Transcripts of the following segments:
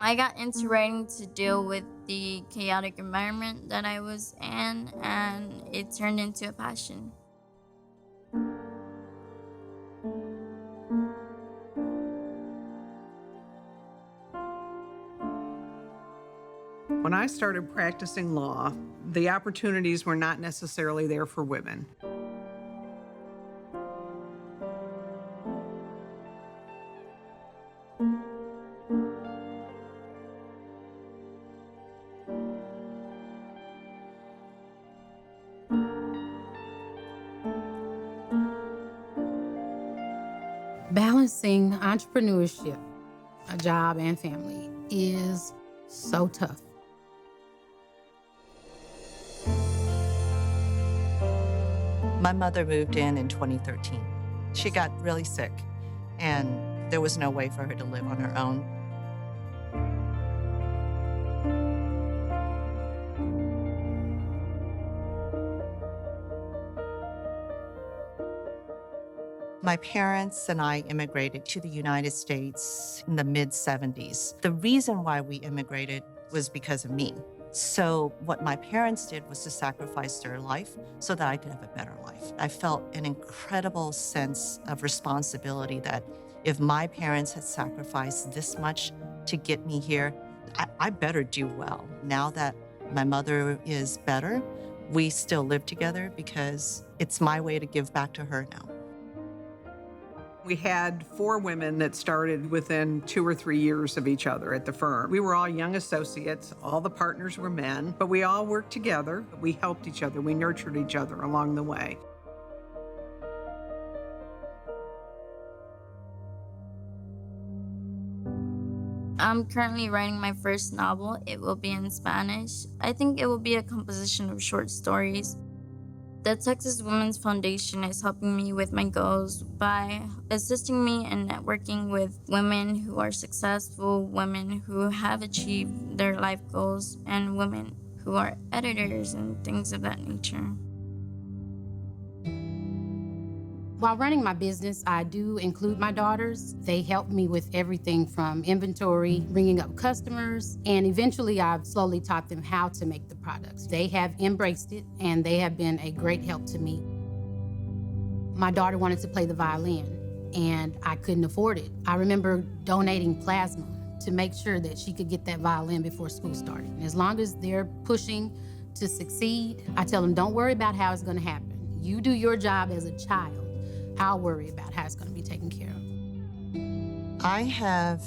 I got into writing to deal with the chaotic environment that I was in, and it turned into a passion. When I started practicing law, the opportunities were not necessarily there for women. Balancing entrepreneurship, a job, and family is so tough. My mother moved in 2013. She got really sick, and there was no way for her to live on her own. My parents and I immigrated to the United States in the mid-70s. The reason why we immigrated was because of me. So what my parents did was to sacrifice their life so that I could have a better life. I felt an incredible sense of responsibility that if my parents had sacrificed this much to get me here, I better do well. Now that my mother is better, we still live together because it's my way to give back to her now. We had 4 women that started within 2 or 3 years of each other at the firm. We were all young associates. All the partners were men, but we all worked together. We helped each other. We nurtured each other along the way. I'm currently writing my first novel. It will be in Spanish. I think it will be a composition of short stories. The Texas Women's Foundation is helping me with my goals by assisting me in networking with women who are successful, women who have achieved their life goals, and women who are editors and things of that nature. While running my business, I do include my daughters. They help me with everything from inventory, bringing up customers, and eventually I've slowly taught them how to make the products. They have embraced it, and they have been a great help to me. My daughter wanted to play the violin, and I couldn't afford it. I remember donating plasma to make sure that she could get that violin before school started. And as long as they're pushing to succeed, I tell them, don't worry about how it's gonna happen. You do your job as a child. I'll worry about how it's going to be taken care of. I have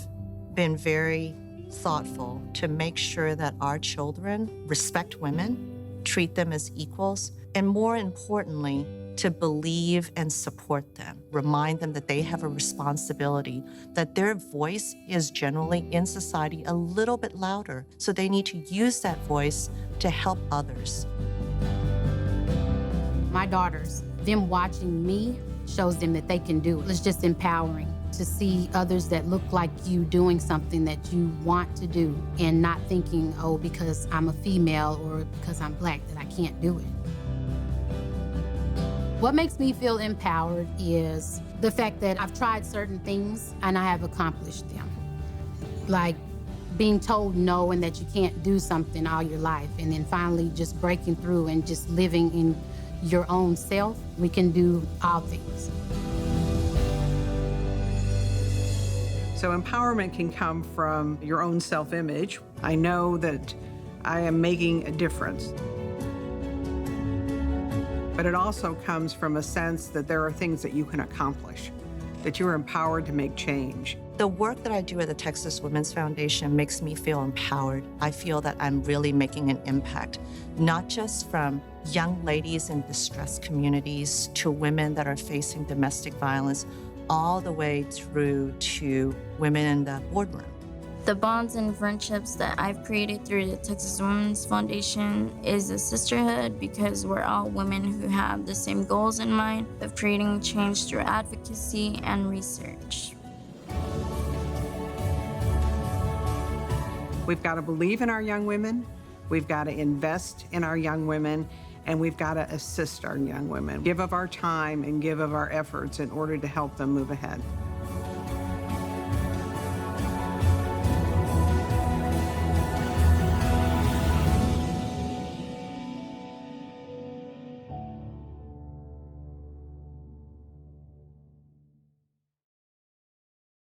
been very thoughtful to make sure that our children respect women, treat them as equals, and more importantly, to believe and support them. Remind them that they have a responsibility, that their voice is generally in society a little bit louder, so they need to use that voice to help others. My daughters, them watching me shows them that they can do it. It's just empowering to see others that look like you doing something that you want to do and not thinking, oh, because I'm a female or because I'm Black that I can't do it. What makes me feel empowered is the fact that I've tried certain things and I have accomplished them. Like being told no and that you can't do something all your life, and then finally just breaking through and just living in your own self. We can do all things. So empowerment can come from your own self-image. I know that I am making a difference. But it also comes from a sense that there are things that you can accomplish, that you're empowered to make change. The work that I do at the Texas Women's Foundation makes me feel empowered. I feel that I'm really making an impact, not just from young ladies in distressed communities to women that are facing domestic violence, all the way through to women in the boardroom. The bonds and friendships that I've created through the Texas Women's Foundation is a sisterhood because we're all women who have the same goals in mind of creating change through advocacy and research. We've got to believe in our young women, we've got to invest in our young women, and we've got to assist our young women. Give of our time and give of our efforts in order to help them move ahead.